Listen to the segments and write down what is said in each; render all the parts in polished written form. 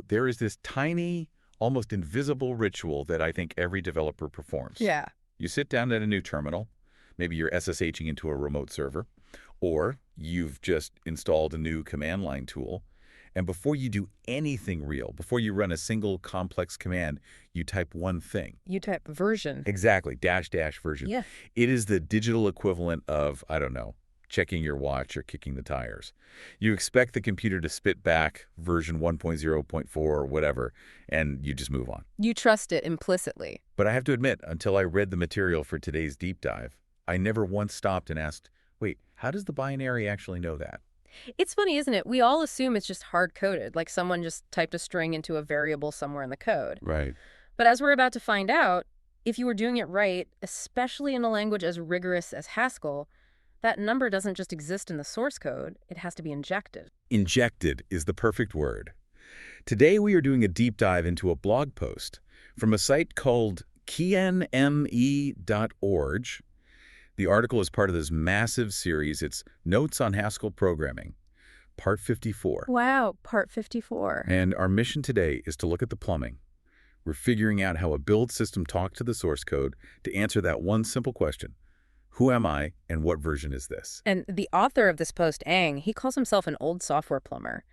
there is this tiny, almost invisible ritual that I think every developer performs. Yeah. You sit down at a new terminal, maybe you're SSHing into a remote server, or you've just installed a new command line tool, and before you do anything real, before you run a single complex command, you type one thing. You type version. Exactly, -- version. Yeah. It is the digital equivalent of, I don't know, checking your watch or kicking the tires. You expect the computer to spit back version 1.0.4 or whatever, and you just move on. You trust it implicitly. But I have to admit, until I read the material for today's deep dive, I never once stopped and asked, wait, how does the binary actually know that? It's funny, isn't it? We all assume it's just hard-coded, like someone just typed a string into a variable somewhere in the code. Right. But as we're about to find out, if you were doing it right, especially in a language as rigorous as Haskell, that number doesn't just exist in the source code, it has to be injected. Injected is the perfect word. Today we are doing a deep dive into a blog post from a site called kianme.org. The article is part of this massive series. It's Notes on Haskell Programming, Part 54. Wow, Part 54. And our mission today is to look at the plumbing. We're figuring out how a build system talks to the source code to answer that one simple question. Who am I, and what version is this? And the author of this post, Ang, he calls himself an old software plumber,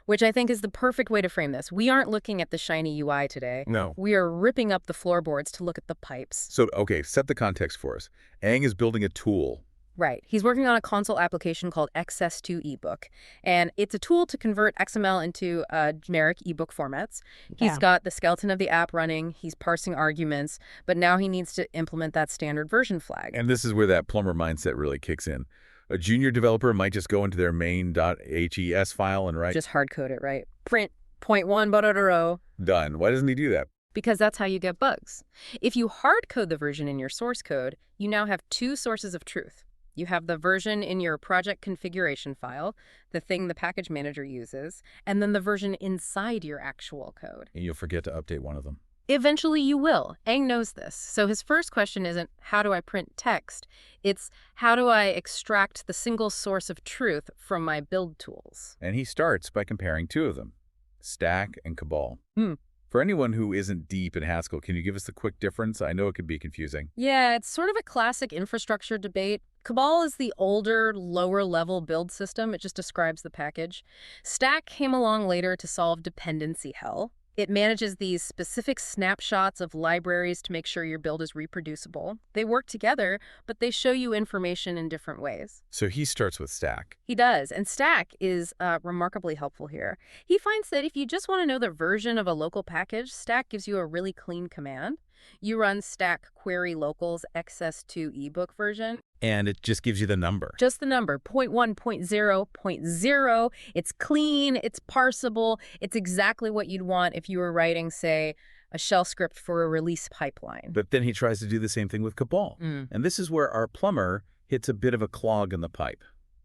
which I think is the perfect way to frame this. We aren't looking at the shiny UI today. No. We are ripping up the floorboards to look at the pipes. So, okay, set the context for us. Ang is building a tool. Right. He's working on a console application called XS2 ebook, and it's a tool to convert XML into generic ebook formats. He's got the skeleton of the app running, he's parsing arguments, but now he needs to implement that standard version flag. And this is where that plumber mindset really kicks in. A junior developer might just go into their main.hes file and write, just hard code it, right? Print .1 done. Why doesn't he do that? Because that's how you get bugs. If you hard code the version in your source code, you now have two sources of truth. You have the version in your project configuration file, the thing the package manager uses, and then the version inside your actual code. And you'll forget to update one of them. Eventually you will. Ang knows this. So his first question isn't, how do I print text? It's, how do I extract the single source of truth from my build tools? And he starts by comparing two of them, Stack and Cabal. Hmm. For anyone who isn't deep in Haskell, can you give us the quick difference? I know it could be confusing. Yeah, it's sort of a classic infrastructure debate. Cabal is the older, lower-level build system. It just describes the package. Stack came along later to solve dependency hell. It manages these specific snapshots of libraries to make sure your build is reproducible. They work together, but they show you information in different ways. So he starts with Stack. He does, and Stack is remarkably helpful here. He finds that if you just want to know the version of a local package, Stack gives you a really clean command. You run stack query locals XS2 ebook version. And it just gives you the number. Just the number, 0.1.0.0. It's clean, it's parsable, it's exactly what you'd want if you were writing, say, a shell script for a release pipeline. But then he tries to do the same thing with Cabal. And this is where our plumber hits a bit of a clog in the pipe.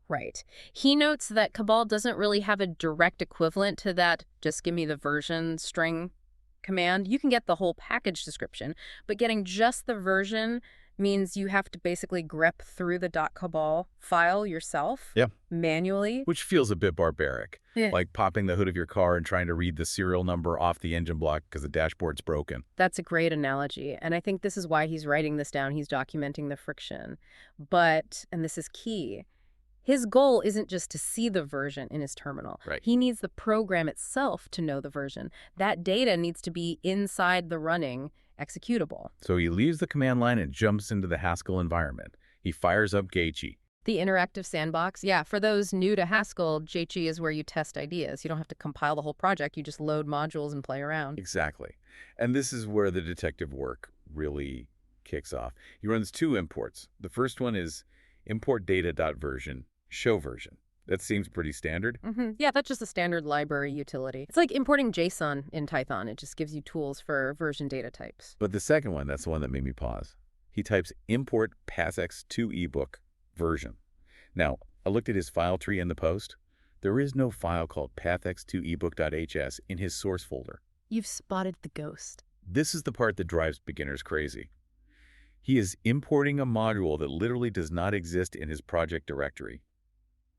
Right. He notes that Cabal doesn't really have a direct equivalent to that just give me the version string command. You can get the whole package description, but getting just the version means you have to basically grep through the .cabal file yourself manually. Which feels a bit barbaric, like popping the hood of your car and trying to read the serial number off the engine block because the dashboard's broken. That's a great analogy, and I think this is why he's writing this down. He's documenting the friction. But, and this is key, his goal isn't just to see the version in his terminal. Right. He needs the program itself to know the version. That data needs to be inside the running executable. So he leaves the command line and jumps into the Haskell environment. He fires up Gaichi. The interactive sandbox. Yeah, for those new to Haskell, Gaichi is where you test ideas. You don't have to compile the whole project. You just load modules and play around. Exactly. And this is where the detective work really kicks off. He runs two imports. The first one is import data.version, show version. That seems pretty standard. Yeah, that's just a standard library utility. It's like importing JSON in Python. It just gives you tools for version data types. But the second one, that's the one that made me pause. He types import pathx2 ebook version. Now, I looked at his file tree in the post. There is no file called pathx2ebook.hs in his source folder. You've spotted the ghost. This is the part that drives beginners crazy. He is importing a module that literally does not exist in his project directory.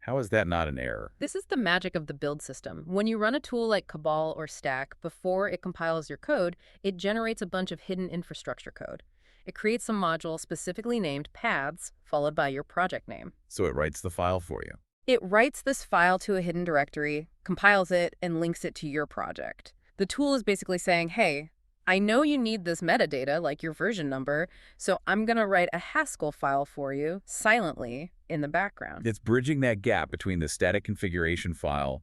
How is that not an error? This is the magic of the build system. When you run a tool like Cabal or Stack, before it compiles your code, it generates a bunch of hidden infrastructure code. It creates a module specifically named paths, followed by your project name. So it writes the file for you. It writes this file to a hidden directory, compiles it, and links it to your project. The tool is basically saying, hey, I know you need this metadata, like your version number, so I'm going to write a Haskell file for you, silently, in the background. It's bridging that gap between the static configuration file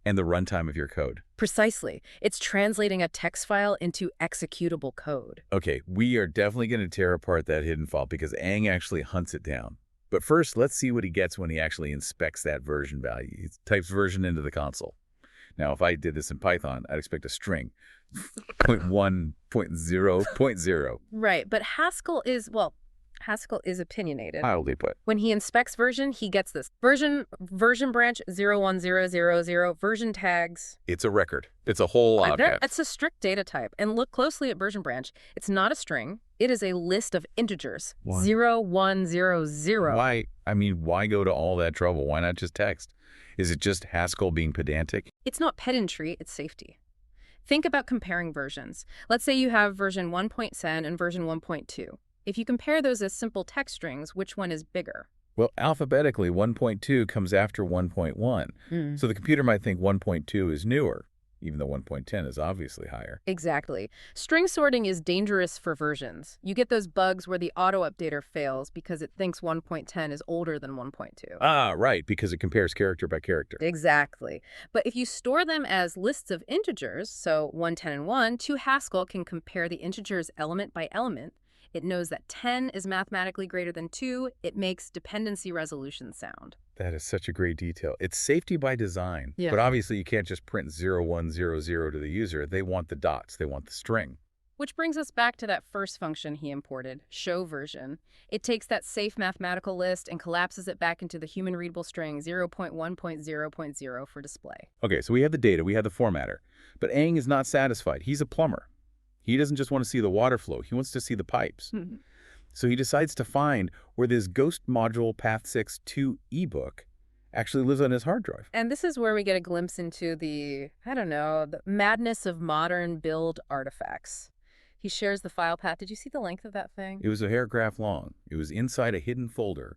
and the runtime of your code. Precisely. It's translating a text file into executable code. Okay, we are definitely going to tear apart that hidden file because Aang actually hunts it down. But first, let's see what he gets when he actually inspects that version value. He types version into the console. Now, if I did this in Python, I'd expect a string, 0.1.0.0. Right, but Haskell is opinionated. Mildly put. When he inspects version, he gets this. Version branch 01000, version tags. It's a record. It's a whole object. It's a strict data type. And look closely at version branch. It's not a string. It is a list of integers. Why? 0100. Why go to all that trouble? Why not just text? Is it just Haskell being pedantic? It's not pedantry, it's safety. Think about comparing versions. Let's say you have version 1.10 and version 1.2. If you compare those as simple text strings, which one is bigger? Well, alphabetically, 1.2 comes after 1.1. So the computer might think 1.2 is newer, even though 1.10 is obviously higher. Exactly. String sorting is dangerous for versions. You get those bugs where the auto-updater fails because it thinks 1.10 is older than 1.2. Ah, right, because it compares character by character. Exactly. But if you store them as lists of integers, so 1, 10, and 1, 2 Haskell can compare the integers element by element. It knows that 10 is mathematically greater than 2. It makes dependency resolution sound. That is such a great detail. It's safety by design. Yeah. But obviously, you can't just print 0100 to the user. They want the dots. They want the string. Which brings us back to that first function he imported, show version. It takes that safe mathematical list and collapses it back into the human-readable string 0.1.0.0 for display. Okay, so we have the data. We have the formatter. But Aang is not satisfied. He's a plumber. He doesn't just want to see the water flow. He wants to see the pipes. So he decides to find where this ghost module path6.2 ebook actually lives on his hard drive. And this is where we get a glimpse into the madness of modern build artifacts. He shares the file path. Did you see the length of that thing? It was a paragraph long. It was inside a hidden folder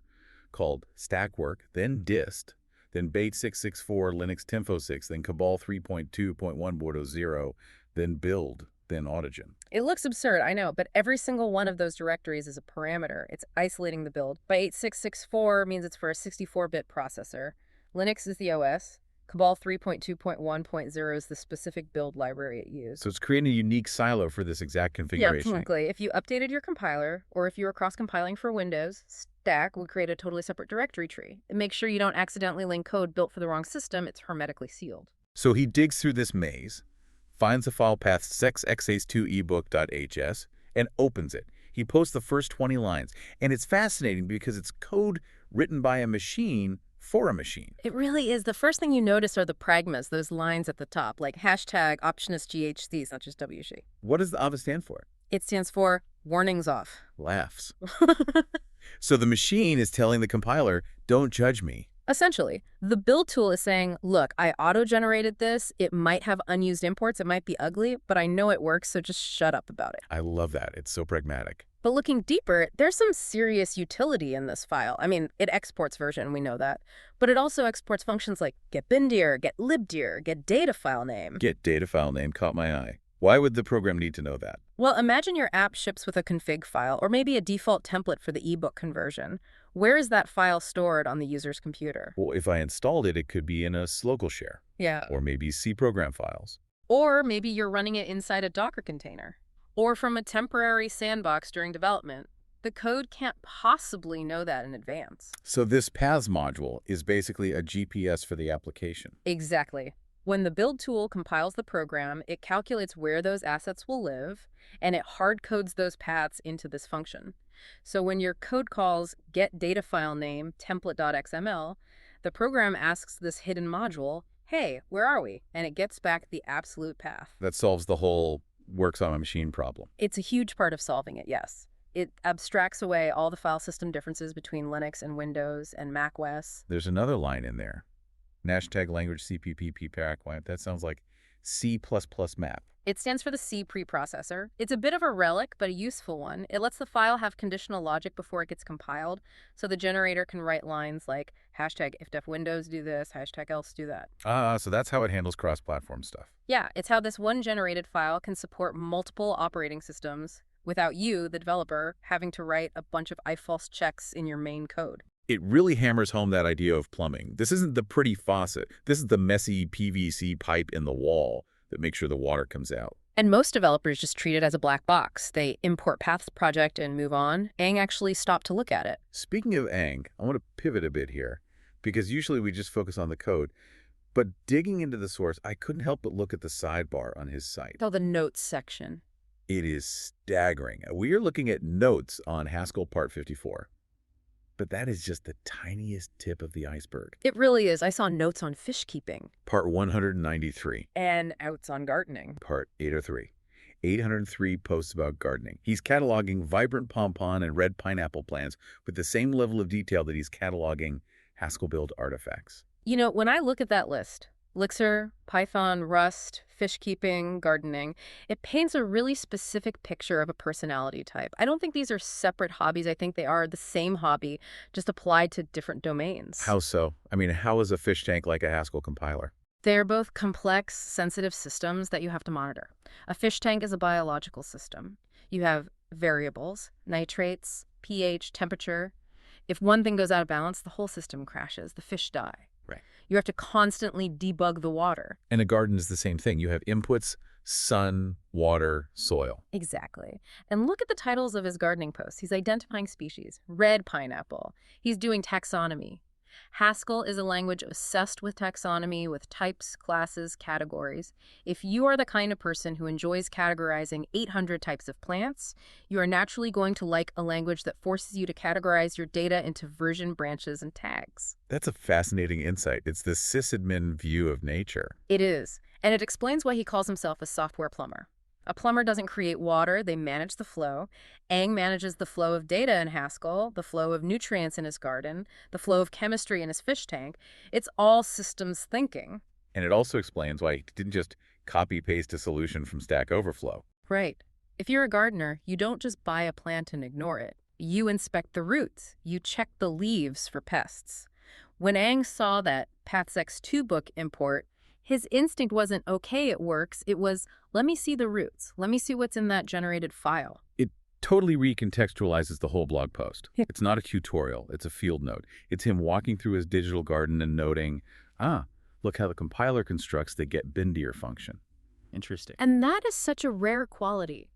called stackwork, then dist, then bait664 Linux Tinfo6, then Cabal 3.2.1.0, then build, then autogen. It looks absurd, I know, but every single one of those directories is a parameter. It's isolating the build. Bait664 means it's for a 64-bit processor. Linux is the OS. Cabal 3.2.1.0 is the specific build library it used. So it's creating a unique silo for this exact configuration. Yeah, technically. If you updated your compiler, or if you were cross-compiling for Windows, Stack would create a totally separate directory tree. It makes sure you don't accidentally link code built for the wrong system. It's hermetically sealed. So he digs through this maze, finds the file path sexace2ebook.hs, and opens it. He posts the first 20 lines. And it's fascinating because it's code written by a machine for a machine. It really is. The first thing you notice are the pragmas, those lines at the top, like hashtag optionist GHCs, not just WG. What does the AVA stand for? It stands for warnings off. Laughs. So the machine is telling the compiler, don't judge me. Essentially, the build tool is saying, look, I auto-generated this. It might have unused imports. It might be ugly, but I know it works, so just shut up about it. I love that. It's so pragmatic. But looking deeper, there's some serious utility in this file. I mean, it exports version, we know that. But it also exports functions like getBinDir, getlibdir, getDataFileName. GetDataFileName caught my eye. Why would the program need to know that? Well, imagine your app ships with a config file, or maybe a default template for the ebook conversion. Where is that file stored on the user's computer? Well, if I installed it, it could be in a local share. Yeah. Or maybe C program files. Or maybe you're running it inside a Docker container. Or from a temporary sandbox during development. The code can't possibly know that in advance. So this paths module is basically a GPS for the application. Exactly. When the build tool compiles the program, it calculates where those assets will live, and it hard codes those paths into this function. So when your code calls getDataFileName template.xml, the program asks this hidden module, hey, where are we? And it gets back the absolute path. That solves the whole works on a machine problem. It's a huge part of solving it, yes. It abstracts away all the file system differences between Linux and Windows and Mac OS. There's another line in there. Hashtag language CPP paraquat. That sounds like C++ map. It stands for the C preprocessor. It's a bit of a relic, but a useful one. It lets the file have conditional logic before it gets compiled, so the generator can write lines like hashtag ifdef Windows do this, hashtag else do that. So that's how it handles cross-platform stuff. Yeah, it's how this one generated file can support multiple operating systems without you, the developer, having to write a bunch of ifalse checks in your main code. It really hammers home that idea of plumbing. This isn't the pretty faucet. This is the messy PVC pipe in the wall that makes sure the water comes out. And most developers just treat it as a black box. They import Path's project and move on. Ang actually stopped to look at it. Speaking of Ang, I want to pivot a bit here, because usually we just focus on the code. But digging into the source, I couldn't help but look at the sidebar on his site. Oh, the notes section. It is staggering. We are looking at notes on Haskell Part 54. But that is just the tiniest tip of the iceberg. It really is. I saw notes on fish keeping. Part 193. And outs on gardening. Part 803. 803 posts about gardening. He's cataloging vibrant pompon and red pineapple plants with the same level of detail that he's cataloging Haskell build artifacts. You know, when I look at that list, Elixir, Python, Rust, fish keeping, gardening, it paints a really specific picture of a personality type. I don't think these are separate hobbies. I think they are the same hobby, just applied to different domains. How so? I mean, how is a fish tank like a Haskell compiler? They're both complex, sensitive systems that you have to monitor. A fish tank is a biological system. You have variables, nitrates, pH, temperature. If one thing goes out of balance, the whole system crashes. The fish die. Right. You have to constantly debug the water. And a garden is the same thing. You have inputs, sun, water, soil. Exactly. And look at the titles of his gardening posts. He's identifying species. Red pineapple. He's doing taxonomy. Haskell is a language obsessed with taxonomy, with types, classes, categories. If you are the kind of person who enjoys categorizing 800 types of plants, you are naturally going to like a language that forces you to categorize your data into version branches and tags. That's a fascinating insight. It's the sysadmin view of nature. It is. And it explains why he calls himself a software plumber. A plumber doesn't create water, they manage the flow. Ang manages the flow of data in Haskell, the flow of nutrients in his garden, the flow of chemistry in his fish tank. It's all systems thinking. And it also explains why he didn't just copy-paste a solution from Stack Overflow. Right. If you're a gardener, you don't just buy a plant and ignore it. You inspect the roots. You check the leaves for pests. When Ang saw that Path's X2 book import, his instinct wasn't, okay, it works. It was, let me see the roots. Let me see what's in that generated file. It totally recontextualizes the whole blog post. It's not a tutorial. It's a field note. It's him walking through his digital garden and noting, look how the compiler constructs the getBinDeer function. Interesting. And that is such a rare quality.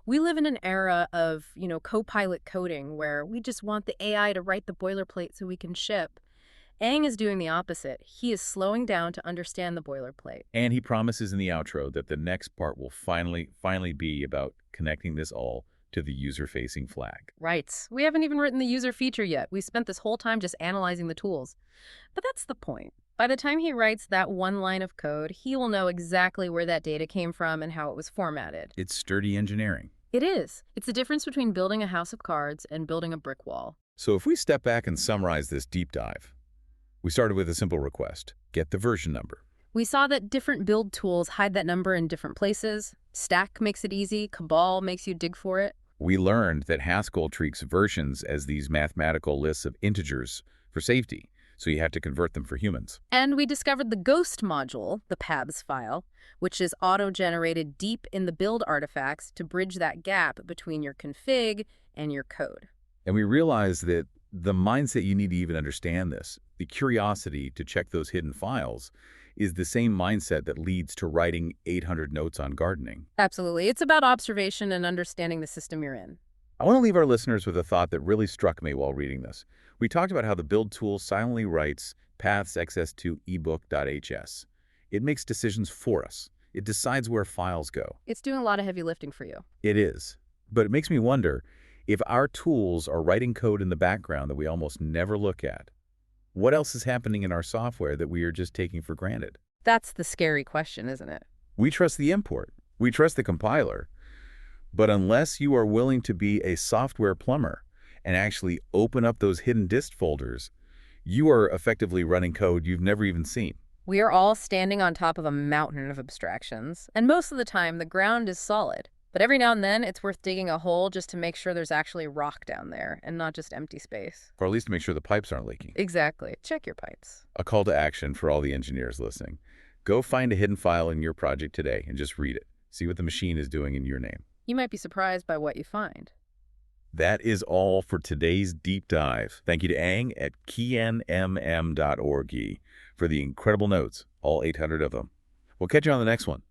We live in an era of, co-pilot coding where we just want the AI to write the boilerplate so we can ship. Ang is doing the opposite. He is slowing down to understand the boilerplate. And he promises in the outro that the next part will finally be about connecting this all to the user-facing flag. Right. We haven't even written the user feature yet. We spent this whole time just analyzing the tools. But that's the point. By the time he writes that one line of code, he will know exactly where that data came from and how it was formatted. It's sturdy engineering. It is. It's the difference between building a house of cards and building a brick wall. So if we step back and summarize this deep dive, we started with a simple request: get the version number. We saw that different build tools hide that number in different places. Stack makes it easy. Cabal makes you dig for it. We learned that Haskell treats versions as these mathematical lists of integers for safety, so you have to convert them for humans. And we discovered the ghost module, the PABS file, which is auto-generated deep in the build artifacts to bridge that gap between your config and your code. And we realized that the mindset you need to even understand this, the curiosity to check those hidden files, is the same mindset that leads to writing 800 notes on gardening. Absolutely. It's about observation and understanding the system you're in. I want to leave our listeners with a thought that really struck me while reading this. We talked about how the build tool silently writes paths xs2 ebook.hs. It makes decisions for us. It decides where files go. It's doing a lot of heavy lifting for you. It is. But it makes me wonder, if our tools are writing code in the background that we almost never look at, what else is happening in our software that we are just taking for granted? That's the scary question, isn't it? We trust the import. We trust the compiler. But unless you are willing to be a software plumber and actually open up those hidden dist folders, you are effectively running code you've never even seen. We are all standing on top of a mountain of abstractions, and most of the time the ground is solid. But every now and then it's worth digging a hole just to make sure there's actually rock down there and not just empty space. Or at least to make sure the pipes aren't leaking. Exactly. Check your pipes. A call to action for all the engineers listening. Go find a hidden file in your project today and just read it. See what the machine is doing in your name. You might be surprised by what you find. That is all for today's deep dive. Thank you to Ang at kianmm.org for the incredible notes, all 800 of them. We'll catch you on the next one.